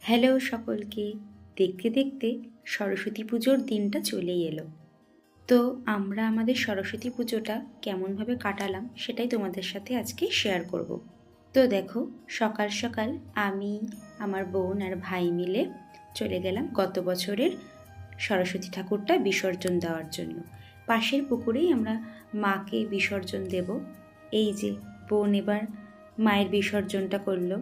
Hello সকলকে। দেখতে দেখতে সরস্বতী পুজোর দিনটা চলেই এলো। তো আমরা আমাদের সরস্বতী পুজোটা কেমনভাবে কাটালাম সেটাই তোমাদের সাথে আজকে শেয়ার করব। তো দেখো, সকাল সকাল আমি, আমার বোন আর ভাই মিলে চলে গেলাম গত বছরের সরস্বতী ঠাকুরটা বিসর্জন দেওয়ার জন্য। পাশের পুকুরেই আমরা মাকে বিসর্জন দেব। এই যে বোন এবার মায়ের বিসর্জনটা করলো।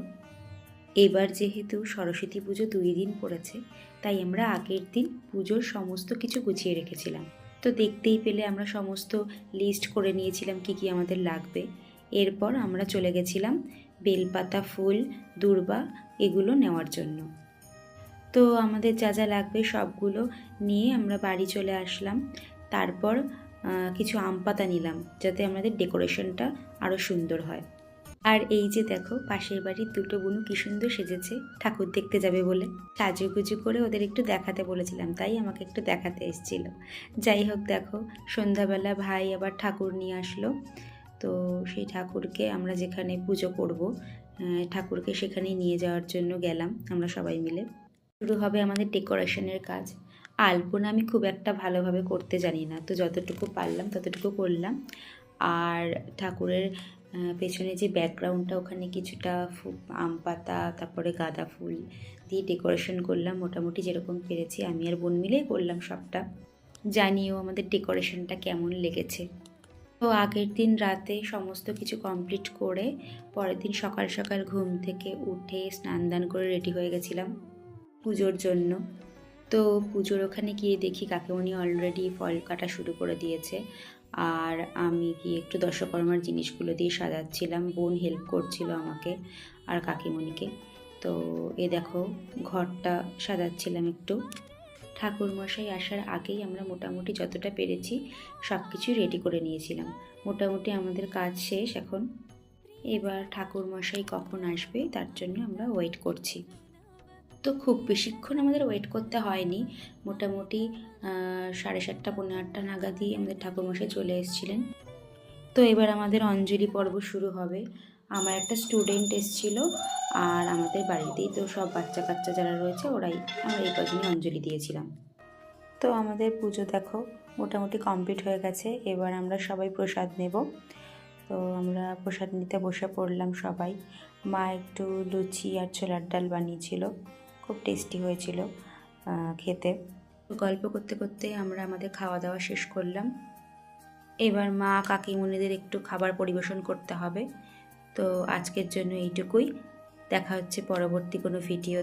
এবার যেহেতু সরস্বতী পুজো 2 দিন পড়েছে, তাই আমরা আগের দিন পুজোর সমস্ত কিছু গুছিয়ে রেখেছিলাম। তো দেখতেই পেলে আমরা সমস্ত লিস্ট করে নিয়েছিলাম কী কী আমাদের লাগবে। এরপর আমরা চলে গেছিলাম বেলপাতা, ফুল, দূর্বা এগুলো নেওয়ার জন্য। তো আমাদের যা যা লাগবে সবগুলো নিয়ে আমরা বাড়ি চলে আসলাম। তারপর কিছু আম পাতা নিলাম, যাতে আমাদের ডেকোরেশনটা আরও সুন্দর হয়। আর এই যে দেখো, পাশের বাড়ির দুটো বুনু কি সুন্দর সেজেছে ঠাকুর দেখতে যাবে বলে। সাজুগুজু করে ওদের একটু দেখাতে বলেছিলাম, তাই আমাকে একটু দেখাতে এসেছিল। যাই হোক, দেখো সন্ধ্যাবেলা ভাই আবার ঠাকুর নিয়ে আসলো। তো সেই ঠাকুরকে আমরা যেখানে পুজো করব, ঠাকুরকে সেখানেই নিয়ে যাওয়ার জন্য গেলাম আমরা সবাই মিলে। শুরু হবে আমাদের ডেকোরেশনের কাজ। আলপনা আমি খুব একটা ভালোভাবে করতে জানি না, তো যতটুকু পারলাম ততটুকু করলাম। আর ঠাকুরের পেছনে যে ব্যাকগ্রাউন্ডটা, ওখানে কিছুটা আম পাতা, তারপরে গাঁদা ফুল দিয়ে ডেকোরেশন করলাম। মোটামুটি যেরকম পেরেছি আমি আর বোন মিলেই করলাম সবটা। জানিও আমাদের ডেকোরেশনটা কেমন লেগেছে। তো আগের দিন রাতে সমস্ত কিছু কমপ্লিট করে পরের দিন সকাল সকাল ঘুম থেকে উঠে স্নান দান করে রেডি হয়ে গেছিলাম পুজোর জন্য। তো পুজোর ওখানে গিয়ে দেখি কাকিমণি অলরেডি ফল কাটা শুরু করে দিয়েছে, আর আমি গিয়ে একটু দশকর্মার জিনিসগুলো দিয়ে সাজাচ্ছিলাম। বোন হেল্প করছিল আমাকে আর কাকিমণিকে। তো এ দেখো, ঘরটা সাজাচ্ছিলাম একটু। ঠাকুরমশাই আসার আগেই আমরা মোটামুটি যতটা পেরেছি সব কিছুই রেডি করে নিয়েছিলাম। মোটামুটি আমাদের কাজ শেষ এখন। এবার ঠাকুরমশাই কখন আসবে তার জন্য আমরা ওয়েট করছি। তো খুব বেশিক্ষণ আমাদের ওয়েট করতে হয়নি। মোটামুটি 7:30 পৌনে 8টা নাগাদই আমাদের ঠাকুরমশাই চলে এসেছিলেন। তো এবার আমাদের অঞ্জলি পর্ব শুরু হবে। আমার একটা স্টুডেন্ট এসেছিল, আর আমাদের বাড়িতেই তো সব বাচ্চা কাচ্চা যারা রয়েছে ওরাই, আমরা এই কজনই অঞ্জলি দিয়েছিলাম। তো আমাদের পুজো দেখো মোটামুটি কমপ্লিট হয়ে গেছে। এবার আমরা সবাই প্রসাদ নেব। তো আমরা প্রসাদ নিতে বসে পড়লাম সবাই। মা একটু লুচি আর ছোলার ডাল বানিয়েছিল, খুব টেস্টি হয়েছিল খেতে। গল্প করতে করতে আমরা আমাদের খাওয়া দাওয়া শেষ করলাম। এবার মা কাকিমুনিদের একটু খাবার পরিবেশন করতে হবে। তো আজকের জন্য এইটুকুই। দেখা হচ্ছে পরবর্তী কোনো ভিডিও।